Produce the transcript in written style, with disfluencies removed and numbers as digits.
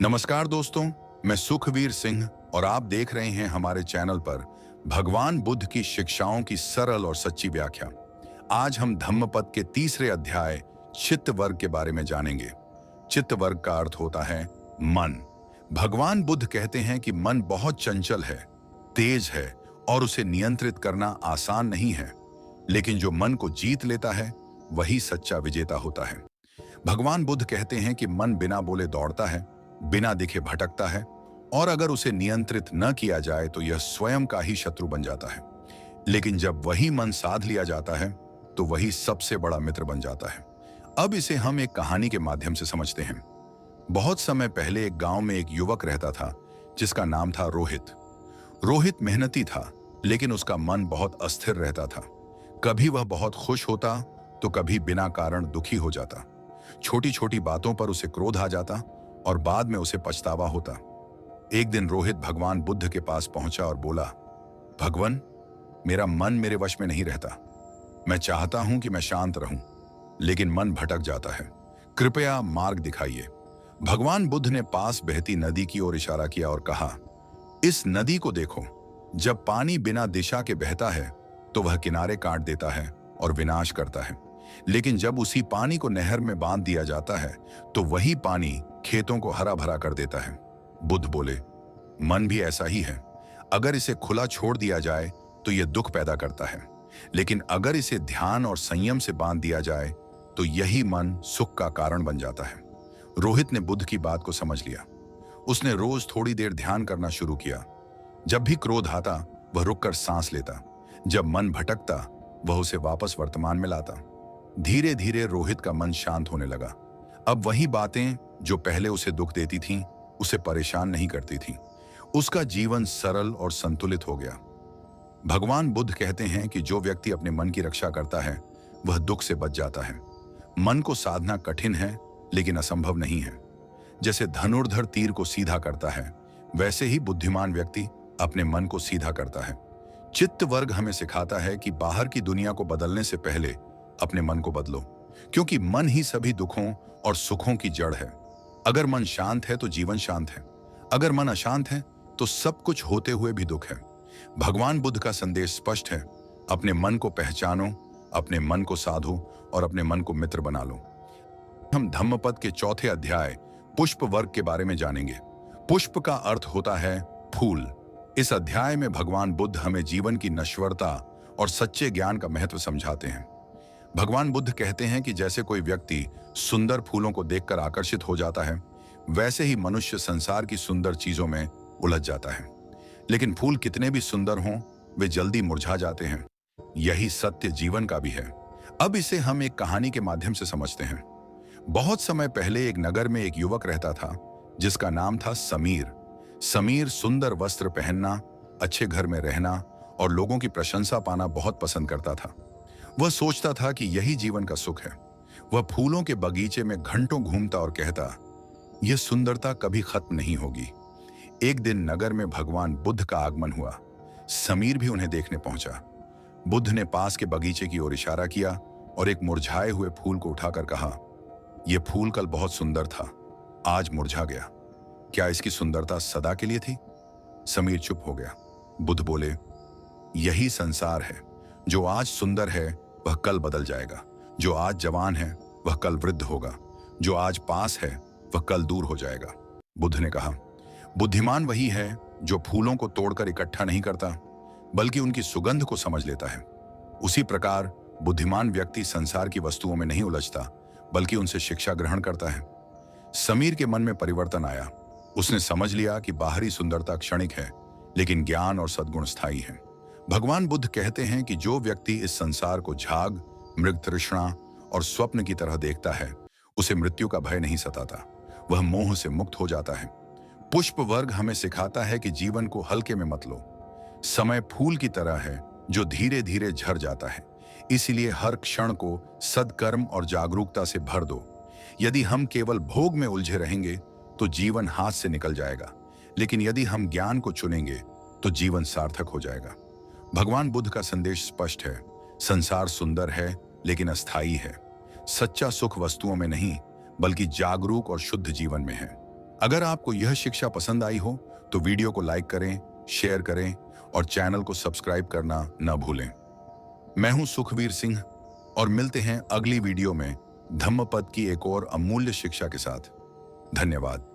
नमस्कार दोस्तों, मैं सुखवीर सिंह और आप देख रहे हैं हमारे चैनल पर भगवान बुद्ध की शिक्षाओं की सरल और सच्ची व्याख्या। आज हम धम्मपद के तीसरे अध्याय चित्त वर्ग के बारे में जानेंगे। चित्त वर्ग का अर्थ होता है मन। भगवान बुद्ध कहते हैं कि मन बहुत चंचल है, तेज है और उसे नियंत्रित करना आसान नहीं है, लेकिन जो मन को जीत लेता है वही सच्चा विजेता होता है। भगवान बुद्ध कहते हैं कि मन बिना बोले दौड़ता है, बिना दिखे भटकता है और अगर उसे नियंत्रित न किया जाए तो यह स्वयं का ही शत्रु बन जाता है। लेकिन जब वही मन साध लिया जाता है तो वही सबसे बड़ा मित्र बन जाता है। अब इसे हम एक कहानी के माध्यम से समझते हैं। बहुत समय पहले एक गांव में एक युवक रहता था जिसका नाम था रोहित। रोहित मेहनती था, लेकिन उसका मन बहुत अस्थिर रहता था। कभी वह बहुत खुश होता तो कभी बिना कारण दुखी हो जाता। छोटी छोटी बातों पर उसे क्रोध आ जाता और बाद में उसे पछतावा होता। एक दिन रोहित भगवान बुद्ध के पास पहुंचा और बोला, भगवान, मेरा मन मेरे वश में नहीं रहता। मैं चाहता हूं कि मैं शांत रहूं, लेकिन मन भटक जाता है। कृपया मार्ग दिखाइए। भगवान बुद्ध ने पास बहती नदी की ओर इशारा किया और कहा, इस नदी को देखो। जब पानी बिना दिशा के बहता है तो वह किनारे काट देता है और विनाश करता है, लेकिन जब उसी पानी को नहर में बांध दिया जाता है तो वही पानी खेतों को हरा भरा कर देता है। बुद्ध बोले, मन भी ऐसा ही है। अगर इसे खुला छोड़ दिया जाए तो यह दुख पैदा करता है, लेकिन अगर इसे ध्यान और संयम से बांध दिया जाए तो यही मन सुख का कारण बन जाता है। रोहित ने बुद्ध की बात को समझ लिया। उसने रोज थोड़ी देर ध्यान करना शुरू किया। जब भी क्रोध आता वह रुककर सांस लेता। जब मन भटकता वह उसे वापस वर्तमान में लाता। धीरे धीरे रोहित का मन शांत होने लगा। अब वही बातें जो पहले उसे दुख देती थीं, उसे परेशान नहीं करती थीं। उसका जीवन सरल और संतुलित हो गया। भगवान बुद्ध कहते हैं कि जो व्यक्ति अपने मन की रक्षा करता है वह दुख से बच जाता है। मन को साधना कठिन है, लेकिन असंभव नहीं है। जैसे धनुर्धर तीर को सीधा करता है, वैसे ही बुद्धिमान व्यक्ति अपने मन को सीधा करता है। चित्त वर्ग हमें सिखाता है कि बाहर की दुनिया को बदलने से पहले अपने मन को बदलो, क्योंकि मन ही सभी दुखों और सुखों की जड़ है। अगर मन शांत है तो जीवन शांत है। अगर मन अशांत है तो सब कुछ होते हुए भी दुख है। भगवान बुद्ध का संदेश स्पष्ट है, अपने मन को पहचानो, अपने मन को साधो और अपने मन को मित्र बना लो। हम धम्मपद के चौथे अध्याय पुष्प वर्ग के बारे में जानेंगे। पुष्प का अर्थ होता है फूल। इस अध्याय में भगवान बुद्ध हमें जीवन की नश्वरता और सच्चे ज्ञान का महत्व समझाते हैं। भगवान बुद्ध कहते हैं कि जैसे कोई व्यक्ति सुंदर फूलों को देखकर आकर्षित हो जाता है, वैसे ही मनुष्य संसार की सुंदर चीजों में उलझ जाता है। लेकिन फूल कितने भी सुंदर हों, वे जल्दी मुरझा जाते हैं। यही सत्य जीवन का भी है। अब इसे हम एक कहानी के माध्यम से समझते हैं। बहुत समय पहले एक नगर में एक युवक रहता था जिसका नाम था समीर। समीर सुंदर वस्त्र पहनना, अच्छे घर में रहना और लोगों की प्रशंसा पाना बहुत पसंद करता था। वह सोचता था कि यही जीवन का सुख है। वह फूलों के बगीचे में घंटों घूमता और कहता, यह सुंदरता कभी खत्म नहीं होगी। एक दिन नगर में भगवान बुद्ध का आगमन हुआ। समीर भी उन्हें देखने पहुंचा। बुद्ध ने पास के बगीचे की ओर इशारा किया और एक मुरझाए हुए फूल को उठाकर कहा, यह फूल कल बहुत सुंदर था, आज मुरझा गया। क्या इसकी सुंदरता सदा के लिए थी? समीर चुप हो गया। बुद्ध बोले, यही संसार है। जो आज सुंदर है वह कल बदल जाएगा। जो आज जवान है वह कल वृद्ध होगा। जो आज पास है वह कल दूर हो जाएगा। बुद्ध ने कहा, बुद्धिमान वही है जो फूलों को तोड़कर इकट्ठा नहीं करता, बल्कि उनकी सुगंध को समझ लेता है। उसी प्रकार बुद्धिमान व्यक्ति संसार की वस्तुओं में नहीं उलझता, बल्कि उनसे शिक्षा ग्रहण करता है। समीर के मन में परिवर्तन आया। उसने समझ लिया कि बाहरी सुंदरता क्षणिक है, लेकिन ज्ञान और सद्गुण स्थायी है। भगवान बुद्ध कहते हैं कि जो व्यक्ति इस संसार को झाग, मृग तृष्णा और स्वप्न की तरह देखता है, उसे मृत्यु का भय नहीं सताता। वह मोह से मुक्त हो जाता है। पुष्प वर्ग हमें सिखाता है कि जीवन को हल्के में मत लो। समय फूल की तरह है जो धीरे धीरे झड़ जाता है। इसलिए हर क्षण को सद्कर्म और जागरूकता से भर दो। यदि हम केवल भोग में उलझे रहेंगे तो जीवन हाथ से निकल जाएगा, लेकिन यदि हम ज्ञान को चुनेंगे तो जीवन सार्थक हो जाएगा। भगवान बुद्ध का संदेश स्पष्ट है, संसार सुंदर है लेकिन अस्थायी है। सच्चा सुख वस्तुओं में नहीं, बल्कि जागरूक और शुद्ध जीवन में है। अगर आपको यह शिक्षा पसंद आई हो तो वीडियो को लाइक करें, शेयर करें और चैनल को सब्सक्राइब करना न भूलें। मैं हूं सुखवीर सिंह और मिलते हैं अगली वीडियो में धम्मपद की एक और अमूल्य शिक्षा के साथ। धन्यवाद।